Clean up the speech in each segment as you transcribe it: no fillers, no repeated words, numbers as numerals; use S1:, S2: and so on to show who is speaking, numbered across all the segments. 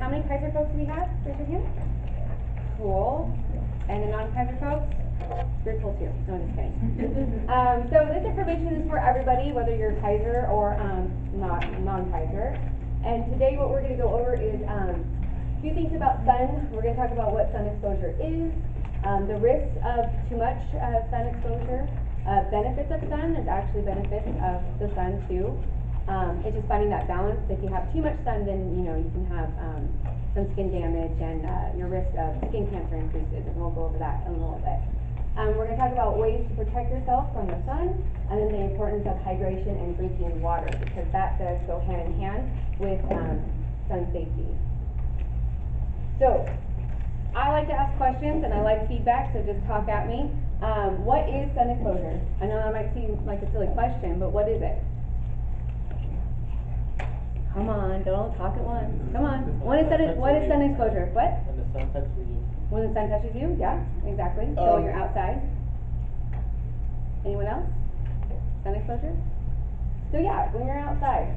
S1: how many Kaiser folks do we have? Raise your hand. Cool. And the non-Kaiser folks? You're cool too. No, just kidding. So this information is for everybody, whether you're Kaiser or not non-Kaiser. And today what we're going to go over is a few things about sun. We're going to talk about what sun exposure is, the risks of too much sun exposure, benefits of sun. There's actually benefits of the sun too. It's just finding that balance. If you have too much sun, then you can have some skin damage, and your risk of skin cancer increases, and we'll go over that in a little bit. We're going to talk about ways to protect yourself from the sun, and then the importance of hydration and drinking water, because that does go hand in hand with sun safety. So, I like to ask questions and I like feedback, so just talk at me. What is sun exposure? I know that might seem like a silly question, but what is it? Come on, don't all talk at once. Come on. What is sun exposure? What?
S2: When the sun touches you.
S1: When the sun touches you? Yeah, exactly. So when you're outside. Anyone else? Sun exposure? So yeah, when you're outside.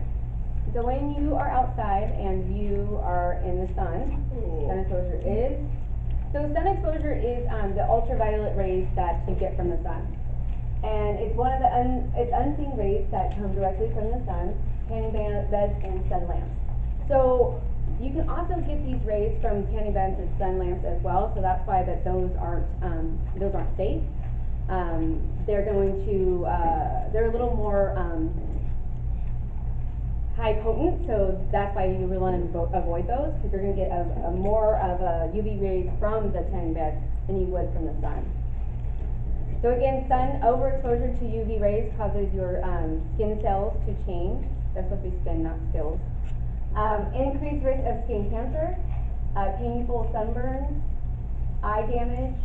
S1: So when you are outside and you are in the sun, sun exposure is. So sun exposure is the ultraviolet rays that you get from the sun. And it's one of the unseen rays that come directly from the sun, tanning beds and sun lamps. So you can also get these rays from tanning beds and sun lamps as well. So that's why that those aren't safe. They're going to they're a little more high potent, so that's why you really want to avoid those, because you're going to get a more of a UV rays from the tanning bed than you would from the sun. So again, sun overexposure to UV rays causes your skin cells to change. That's supposed to be skin, not skills. Increased risk of skin cancer, painful sunburns, eye damage,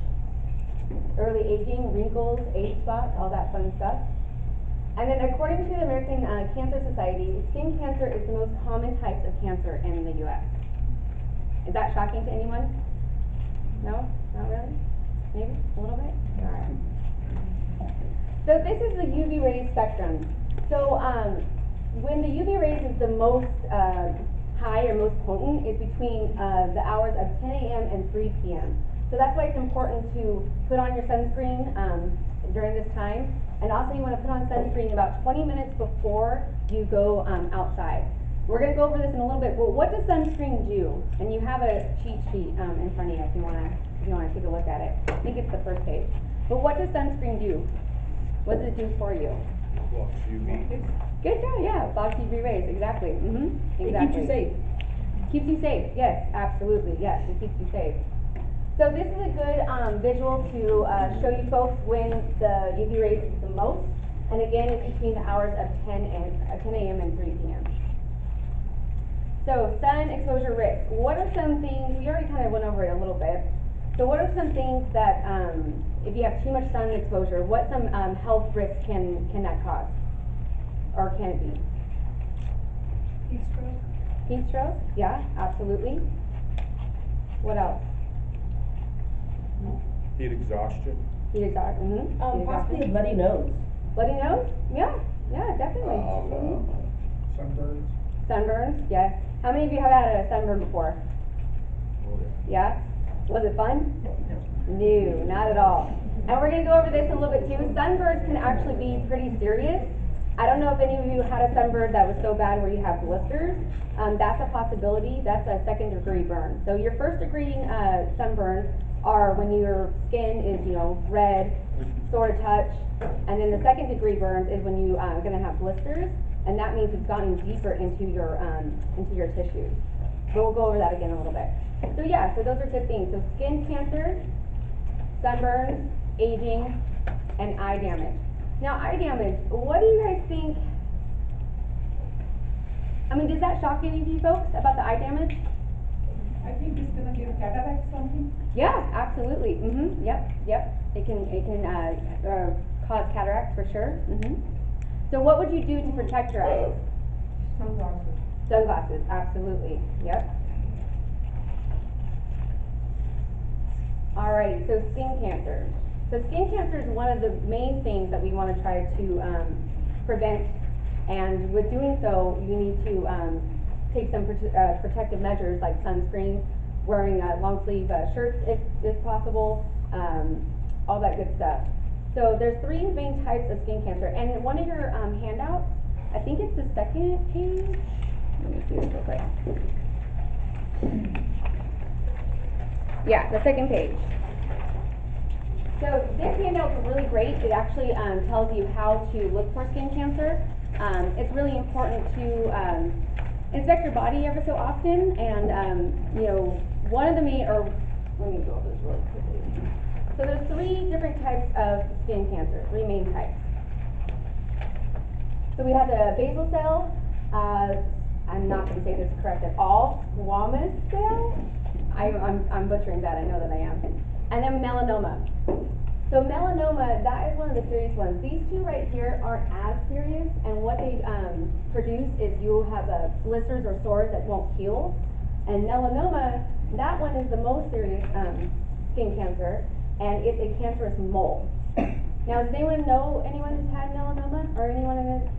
S1: early aging, wrinkles, age spots, all that fun stuff. And then according to the American Cancer Society, skin cancer is the most common type of cancer in the U.S. Is that shocking to anyone? No? Not really? Maybe? A little bit? All right. So this is the UV rays spectrum. So when the UV rays is the most high or most potent is between the hours of 10 a.m. and 3 p.m. So that's why it's important to put on your sunscreen during this time. And also you want to put on sunscreen about 20 minutes before you go outside. We're going to go over this in a little bit. Well, what does sunscreen do? And you have a cheat sheet in front of you if you want to take a look at it. I think it's the first page. But what does sunscreen do? What does it do for you?
S3: Blocks UV.
S1: Good job, yeah. Blocks UV rays, exactly. Exactly.
S4: It keeps you safe.
S1: Keeps you safe, yes, absolutely, yes, it keeps you safe. So this is a good visual to show you folks when the UV rays is the most. And again, it's between the hours of 10 a.m. and 3 p.m. So sun exposure risk. What are some things, we already kind of went over it a little bit. So what are some things that, if you have too much sun exposure, what some health risks can that cause? Or can it be?
S4: Heat stroke.
S1: Heat stroke? Yeah, absolutely. What else?
S3: Heat exhaustion.
S1: Heat exhaustion.
S4: Possibly a bloody nose.
S1: Bloody nose? Yeah, definitely.
S3: Sunburns.
S1: Sunburns, yes. How many of you have had a sunburn before?
S3: Oh,
S1: Yeah? Was it fun? No, not at all. And we're going to go over this a little bit too. Sunburns can actually be pretty serious. I don't know if any of you had a sunburn that was so bad where you have blisters. That's a possibility. That's a second-degree burn. So your first-degree sunburns are when your skin is, red, sort of touch, and then the second-degree burns is when you are going to have blisters, and that means it's gotten deeper into your tissues. But we'll go over that again a little bit. So yeah, so those are good things. So skin cancer, sunburns, aging, and eye damage. Now, eye damage, what do you guys think? I mean, does that shock any of you folks about the eye damage?
S4: I think it's gonna give cataract something.
S1: Yeah, absolutely. Yep. It can cause cataract for sure. So what would you do to protect your eyes?
S4: Sunglasses.
S1: Sunglasses, absolutely. Yep. Alright, so skin cancer. So skin cancer is one of the main things that we want to try to prevent, and with doing so, you need to take some protective measures like sunscreen, wearing long sleeve shirts if possible, all that good stuff. So there's 3 main types of skin cancer, and one of your handouts, I think it's the second page. Let me see this real quick. Yeah, the second page. So this handout is really great. It actually tells you how to look for skin cancer. It's really important to inspect your body ever so often, and you know, one of the main, or let me go over this really quickly. So there's 3 different types of skin cancer, 3 main types. So we have the basal cell, I'm not going to say this correct at all, squamous cell. I'm butchering that, I know that I am. And then melanoma. So melanoma, that is one of the serious ones. These 2 right here aren't as serious, and what they produce is you'll have blisters or sores that won't heal. And melanoma, that one is the most serious skin cancer, and it's a cancerous mole. Now, does anyone know anyone who's had melanoma, or anyone in this?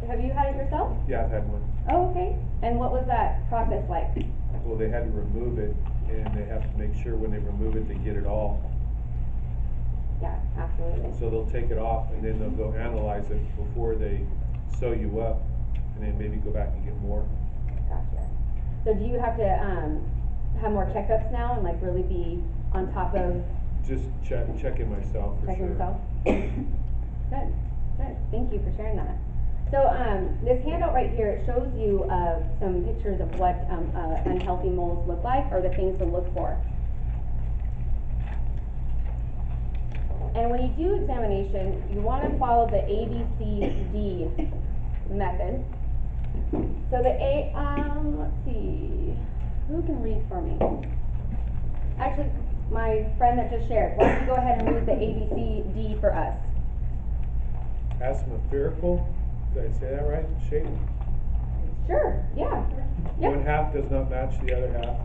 S1: Have you had it yourself?
S3: Yeah, I've had one.
S1: Oh, okay. And what was that process like?
S3: Well, they had to remove it, and they have to make sure when they remove it, they get it all.
S1: Yeah, absolutely.
S3: So they'll take it off, and then they'll go analyze it before they sew you up, and then maybe go back and get more.
S1: Gotcha. So do you have to have more checkups now and like really be on top of
S3: Just checking myself for
S1: checking
S3: sure.
S1: yourself? Good, good. Thank you for sharing that. So this handout right here, it shows you some pictures of what unhealthy moles look like, or the things to look for. And when you do examination, you want to follow the ABCD method. So the let's see, who can read for me? Actually, my friend that just shared, why don't you go ahead and read the ABCD for us?
S3: Asthmatherical, did I say that right? Shape?
S1: Sure, yeah. Yep.
S3: One half does not match the other half.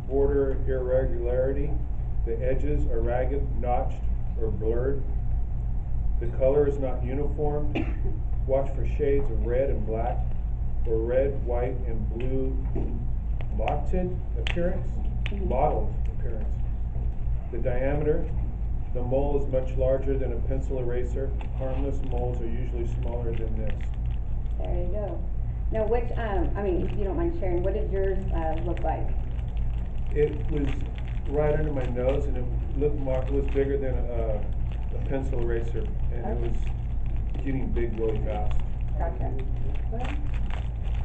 S3: Border irregularity, the edges are ragged, notched, or blurred. The color is not uniform. Watch for shades of red and black, or red, white, and blue mottled appearance. The diameter, the mole is much larger than a pencil eraser. Harmless moles are usually smaller than this.
S1: There you go. Now, which, I mean, if you don't mind sharing, what did yours look like?
S3: It was right under my nose, and it was bigger than a pencil eraser, and it was getting big really fast.
S1: Gotcha. Okay.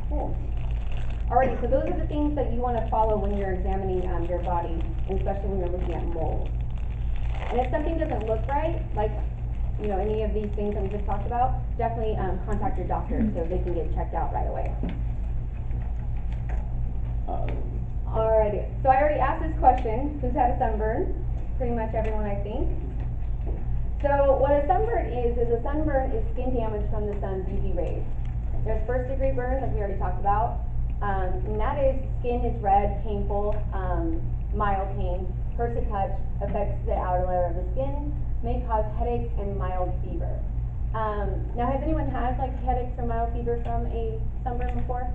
S1: Cool. Alrighty, so those are the things that you want to follow when you're examining your body, and especially when you're looking at moles. And if something doesn't look right, like, you know, any of these things that we just talked about, definitely contact your doctor so they can get checked out right away. Alrighty, so I already asked this question, who's had a sunburn? Pretty much everyone, I think. So what a sunburn is a sunburn is skin damage from the sun's UV rays. There's 1st-degree burns, like we already talked about, and that is skin is red, painful, mild pain, hurts to touch, affects the outer layer of the skin, may cause headaches and mild fever. Now, has anyone had like headaches or mild fever from a sunburn before?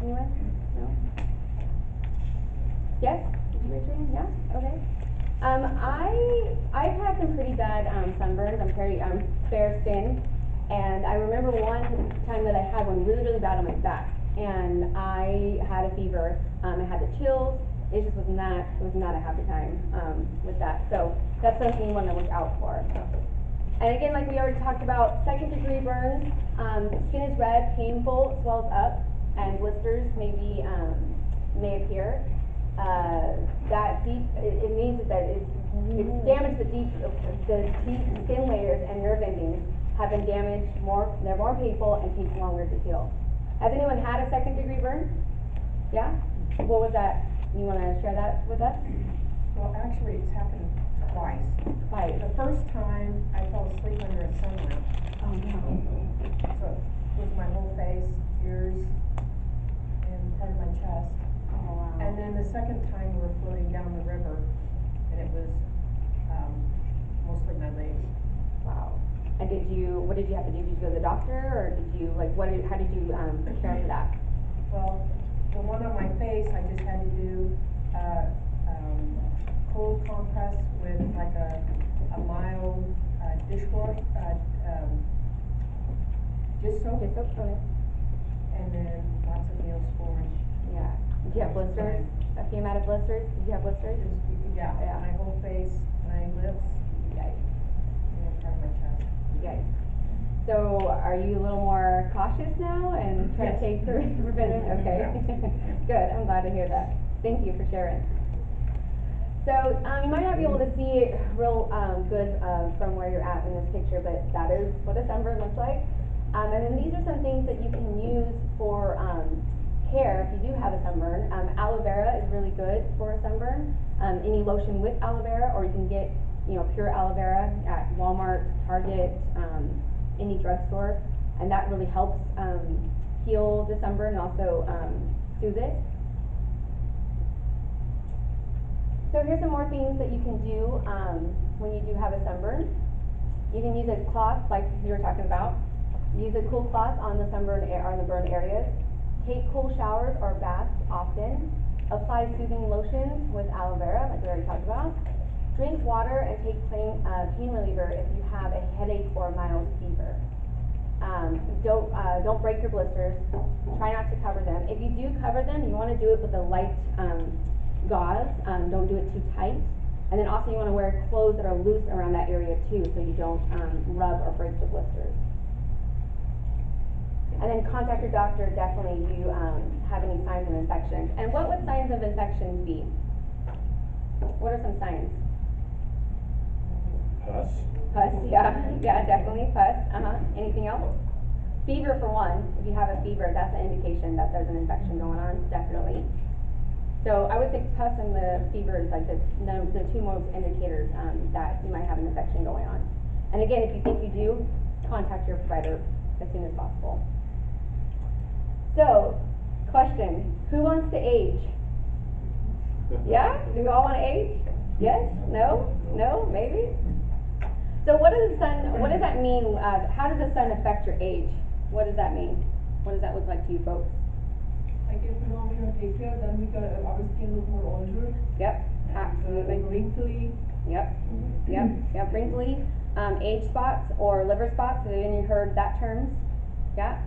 S1: Anyone? No? Yes? Did you raise your hand? Yeah? Okay. I've had some pretty bad sunburns. I'm very fair skinned, and I remember one time that I had one really, really bad on my back, and I had a fever. I had the chills. It just was not a happy time with that. So that's something you want to look out for. And again, like we already talked about, 2nd-degree burns, skin is red, painful, swells up, and blisters may appear. That deep, it means that it's damaged the deep skin layers and nerve endings have been damaged more, they're more painful and take longer to heal. Has anyone had a 2nd-degree burn? Yeah? What was that? You want to share that with us?
S4: Well, actually, it's happened twice.
S1: Twice.
S4: The first time, I fell asleep under a sunlamp.
S1: Oh, no.
S4: So it was my whole face, ears, and part of my chest.
S1: Oh, wow.
S4: And then the second time, we were floating down the river, and it was mostly my legs.
S1: Wow. And what did you have to do? Did you go to the doctor, or did you, like, how did you care for that?
S4: Well, the one on my face, I just had to do, cold compress with like a mild, dishwash, dish soap,
S1: Just so, okay.
S4: and then lots of Neosporin.
S1: Yeah. Did you have blisters? A few amount of blisters? Did you have blisters?
S4: Yeah,
S1: Yeah.
S4: my whole face, my lips,
S1: Yikes.
S4: and part of my chest.
S1: Yikes. So are you a little more cautious now and try to
S4: Yes.
S1: take preventive? Okay. Good, I'm glad to hear that. Thank you for sharing. So, you might not be able to see it real, good, from where you're at in this picture, but that is what a sunburn looks like. And then these are some things that you can use for, care if you do have a sunburn. Aloe vera is really good for a sunburn. Any lotion with aloe vera, or you can get, pure aloe vera at Walmart, Target, any drugstore, and that really helps, heal the sunburn and also, soothe it. So here's some more things that you can do, when you do have a sunburn. You can use a cloth, like you were talking about. Use a cool cloth on the sunburn or the burn areas. Take cool showers or baths often. Apply soothing lotions with aloe vera, like we already talked about. Drink water and take pain reliever if you have a headache or a mild fever. Don't break your blisters. Try not to cover them. If you do cover them, you want to do it with a light, gauze. Don't do it too tight. And then also you want to wear clothes that are loose around that area too, so you don't, rub or break the blisters. And then contact your doctor definitely if you, have any signs of infections. And what would signs of infections be? What are some signs?
S3: Pus.
S1: Pus, yeah, definitely pus. Anything else? Fever for one. If you have a fever, that's an indication that there's an infection going on, definitely. So I would say pus and the fever is like the two most indicators, that you might have an infection going on. And again, if you think you do, contact your provider as soon as possible. So, question, who wants to age? Yeah? Do we all want to age? Yes? No? No? Maybe? So what does that mean, how does the sun affect your age? What does that mean? What does that look like to you folks?
S2: Like if we don't take care, then our skin look more older.
S1: Yep,
S2: And,
S1: absolutely.
S2: like wrinkly.
S1: Yep, wrinkly, age spots or liver spots, have any heard that terms? Yeah,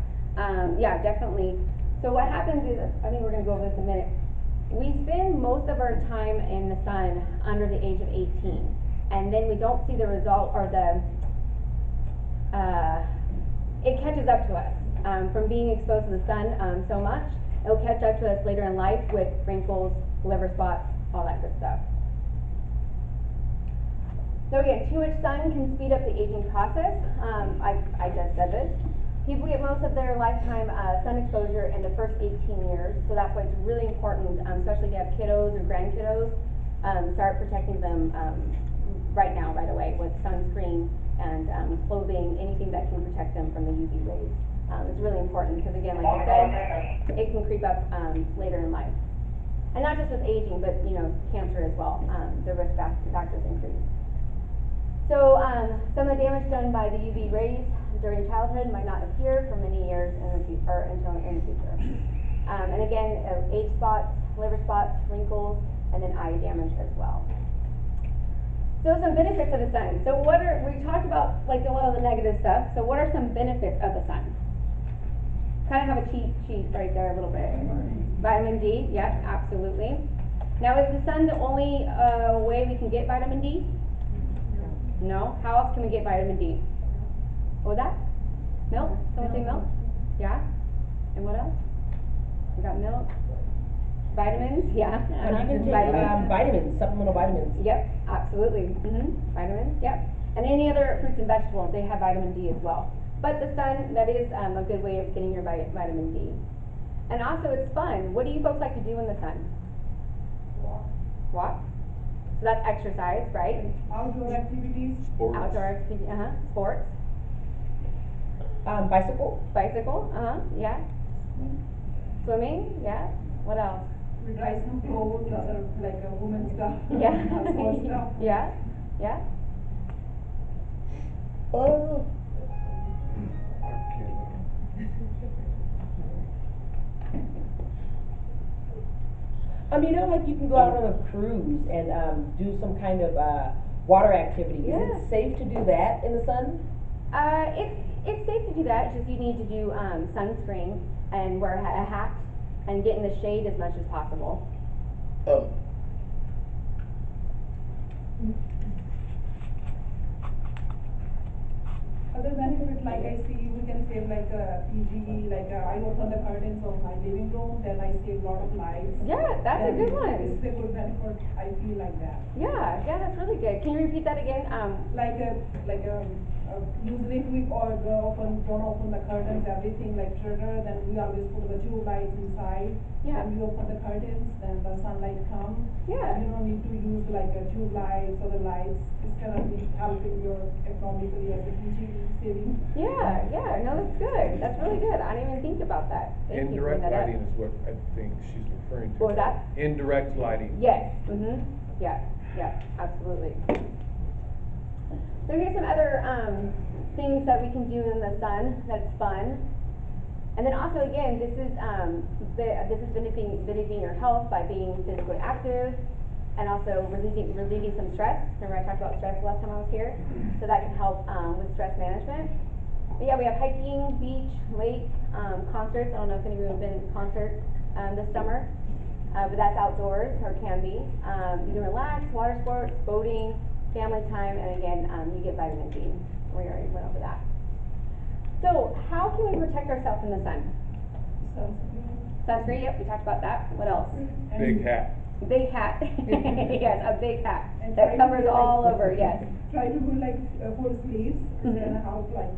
S1: yeah, definitely. So what happens is, I think we're gonna go over this in a minute. We spend most of our time in the sun under the age of 18, and then we don't see the result or it catches up to us, from being exposed to the sun, so much. It'll catch up to us later in life with wrinkles, liver spots, all that good stuff. So again, too much sun can speed up the aging process. I just said this. People get most of their lifetime sun exposure in the first 18 years, so that's why it's really important, especially if you have kiddos or grandkiddos, start protecting them right now, right away, with sunscreen and clothing, anything that can protect them from the UV rays. It's really important because, again, like I said, it can creep up later in life. And not just with aging, but cancer as well. The risk factors increase. So some of the damage done by the UV rays during childhood might not appear for many years in the future, until in the future. And again, age spots, liver spots, wrinkles, and then eye damage as well. So some benefits of the sun. So we talked about like one of the negative stuff. So what are some benefits of the sun? Kind of have a cheat sheet right there a little bit. Vitamin D, yes, absolutely. Now is the sun the only way we can get vitamin D? No. How else can we get vitamin D? What was that? Milk? Someone say milk? Yeah? And what else? We got milk. Vitamins? Yeah.
S5: You can take vitamins, supplemental vitamins.
S1: Yep, absolutely. Vitamins, yep. And any other fruits and vegetables, they have vitamin D as well. But the sun, that is a good way of getting your vitamin D. And also it's fun. What do you folks like to do in the sun? Walk. So that's exercise, right?
S2: Outdoor activities.
S3: Sports.
S1: Outdoor activity, sports.
S5: Bicycle,
S1: Yeah. Swimming, yeah. What else?
S2: We try some clothes, like a woman's stuff.
S1: Yeah.
S2: Household stuff.
S1: Yeah.
S5: You know, like you can go out on a cruise and, do some kind of, water activity. Is
S1: Yeah.
S5: it safe to do that in the sun?
S1: It's safe to do that, it's just you need to do, sunscreen and wear a hat and get in the shade as much as possible.
S2: Other benefit, like I see, we can save like PG, like I open the curtains of my living room, then I save a lot of lights.
S1: Yeah, that's a
S2: Then
S1: good one.
S2: It's a good benefit, I feel like that.
S1: Yeah, that's really good. Can you repeat that again?
S2: Usually if we all don't open the curtains, everything like shutter, then we always put the tube lights inside.
S1: Yeah.
S2: And we open the curtains, then the sunlight comes.
S1: Yeah.
S2: You don't need to use like a tube lights or the lights, it's gonna be helping your economically as a PG saving.
S1: Yeah, no, that's good, that's really good, I didn't even think about that. Thank you for
S3: Indirect
S1: bringing that up.
S3: lighting is what I think she's referring to.
S1: What was that?
S3: Indirect lighting.
S1: Yes, yeah, absolutely. So here's some other, things that we can do in the sun that's fun. And then also, again, this is benefiting your health by being physically active and also relieving some stress. Remember I talked about stress last time I was here? So that can help, with stress management. But yeah, we have hiking, beach, lake, concerts. I don't know if any of you have been to concerts, this summer. But that's outdoors, or can be. You can relax, water sports, boating, family time, and again, you get vitamin D. We already went over that. So, how can we protect ourselves from the sun? Sunscreen, yep, we talked about that. What else?
S3: Big hat.
S1: Big hat. Yes, a big hat
S2: And
S1: that
S2: try to
S1: covers
S2: do like-
S1: all over, yes.
S2: Try to do like full sleeves,
S1: Mhm.
S2: and help like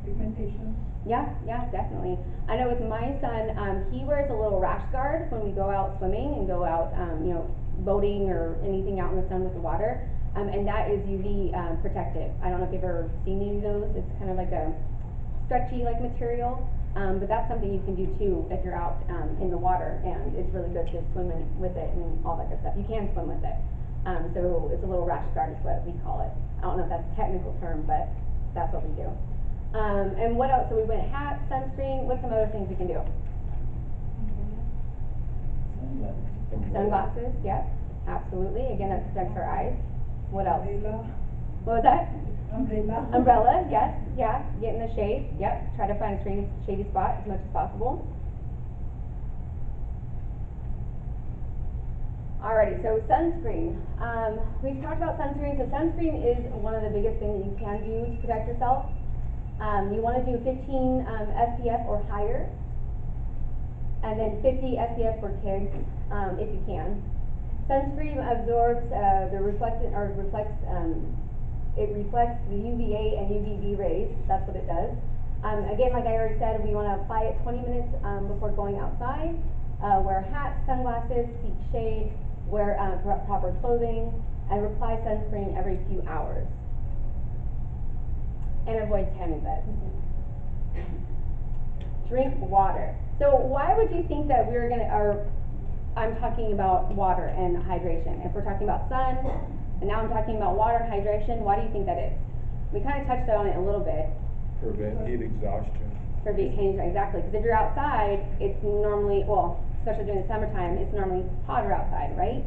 S2: pigmentation.
S1: Yeah, definitely. I know with my son, he wears a little rash guard when we go out swimming and go out, boating or anything out in the sun with the water. And that is UV protective. I don't know if you've ever seen any of those. It's kind of like a stretchy like material. But that's something you can do too if you're out in the water, and it's really good to swim in with it and all that good stuff. You can swim with it. So it's a little rash guard is what we call it. I don't know if that's a technical term, but that's what we do. And what else? So we went hat, sunscreen. What's some other things we can do? Sunglasses, yep, absolutely. Again, that protects our eyes. What else?
S2: Umbrella.
S1: What was that?
S2: Umbrella.
S1: Umbrella, yes, yeah. Get in the shade, yep. Try to find a shady spot as much as possible. Alrighty, so sunscreen. We've talked about sunscreen. So sunscreen is one of the biggest things that you can do to protect yourself. You want to do 15 SPF or higher, and then 50 SPF for kids, if you can. Sunscreen absorbs it reflects the UVA and UVB rays. That's what it does. Again, like I already said, we want to apply it 20 minutes before going outside. Wear hats, sunglasses, seek shade, wear proper clothing, and apply sunscreen every few hours. And avoid tanning beds. Drink water. So why would you think that I'm talking about water and hydration? If we're talking about sun, and now I'm talking about water and hydration, why do you think that is? We kind of touched on it a little bit.
S3: Prevent heat exhaustion.
S1: Exactly, because if you're outside, it's normally, well, especially during the summertime, it's normally hotter outside, right?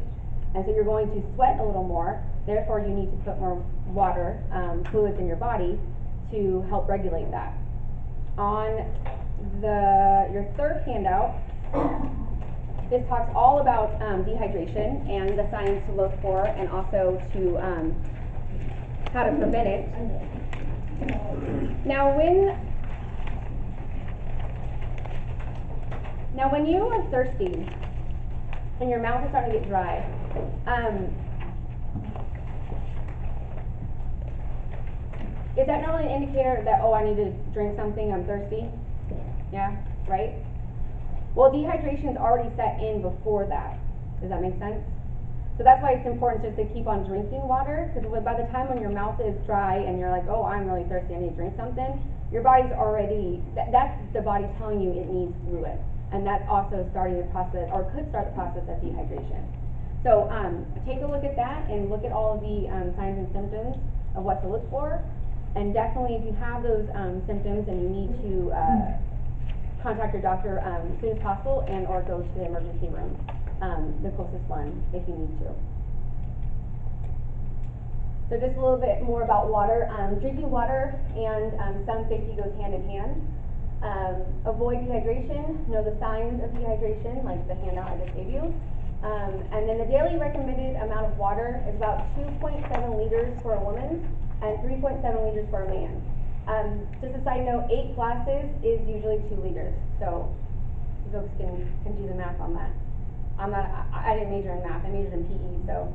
S1: And so you're going to sweat a little more, therefore you need to put more water, fluids in your body to help regulate that. On your third handout, this talks all about dehydration and the signs to look for, and also to how to prevent it. Now when you are thirsty and your mouth is starting to get dry, is that normally an indicator that, oh, I need to drink something, I'm thirsty? Yeah, right? Well, dehydration is already set in before that. Does that make sense? So that's why it's important just to keep on drinking water, because by the time when your mouth is dry and you're like, oh, I'm really thirsty, I need to drink something, your body's already, that's the body telling you it needs fluid. And that's also starting the process, or could start the process of dehydration. So take a look at that and look at all of the signs and symptoms of what to look for. And definitely if you have those symptoms and you need to contact your doctor as soon as possible and or go to the emergency room. the closest one if you need to. So just a little bit more about water. Drinking water and sun safety goes hand in hand. Avoid dehydration, know the signs of dehydration, like the handout I just gave you. And then the daily recommended amount of water is about 2.7 liters for a woman and 3.7 liters for a man. Just a side note, 8 glasses is usually 2 liters, so you folks can do the math on that. I didn't major in math, I majored in PE, so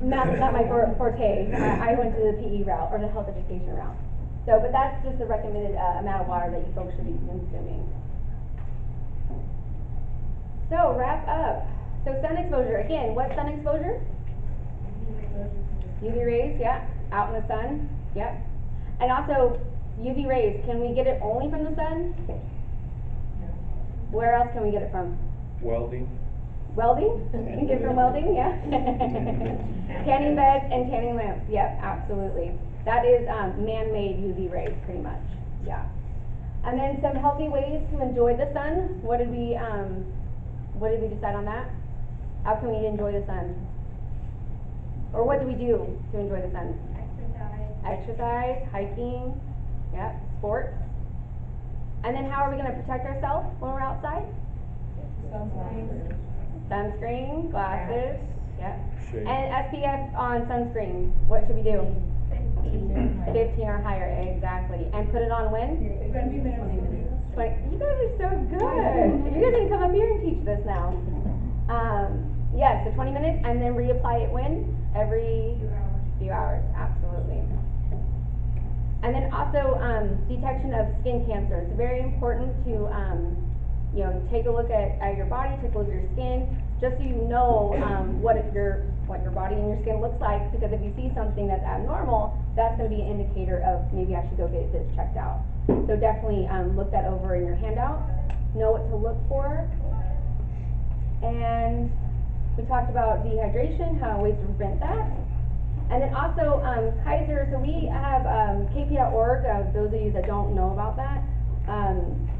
S1: math is not my forte. I went to the PE route, or the health education route. So, but that's just the recommended amount of water that you folks should be consuming. So, wrap up. So, sun exposure. Again, what's sun exposure? UV rays, yeah. Out in the sun, yep. And also, UV rays, can we get it only from the sun? Where else can we get it from?
S3: Welding.
S1: Welding? You can get it from welding, yeah. Tanning beds and tanning lamps, yep, absolutely. That is man-made UV rays, pretty much, yeah. And then some healthy ways to enjoy the sun. What did we decide on that? How can we enjoy the sun? Or what do we do to enjoy the sun? Exercise, hiking, yep, sports. And then how are we going to protect ourselves when we're outside? Sunscreen, glasses, yep.
S3: Shade.
S1: And SPF on sunscreen, what should we do? 15 or higher, exactly. And put it on when?
S2: 20 minutes.
S1: 20, you guys are so good. You guys need to come up here and teach this now. Yes, so 20 minutes, and then reapply it when? Every few hours, absolutely. And then also, detection of skin cancer. It's very important to, you know, take a look at your body, take a look at your skin, just so you know what your body and your skin looks like, because if you see something that's abnormal, that's going to be an indicator of maybe I should go get this checked out. So definitely look that over in your handout, know what to look for. And we talked about dehydration, how ways to prevent that. And then also Kaiser, so we have kp.org, those of you that don't know about that,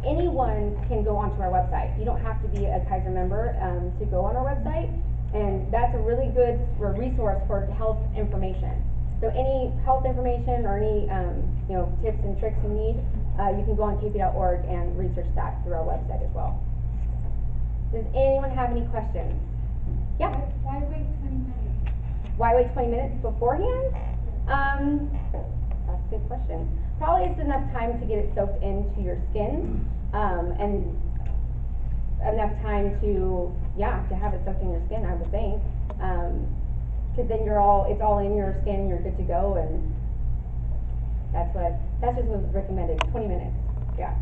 S1: anyone can go onto our website. You don't have to be a Kaiser member to go on our website, and that's a really good resource for health information. So any health information or any you know, tips and tricks you need, you can go on kp.org and research that through our website as well. Does anyone have any questions? Yeah?
S6: Why wait 20 minutes?
S1: Why wait 20 minutes beforehand? That's a good question. Probably it's enough time to get it soaked into your skin, and enough time to, to have it soaked in your skin, I would think. Cause then it's all in your skin, you're good to go, and that's just what's recommended, 20 minutes, yeah.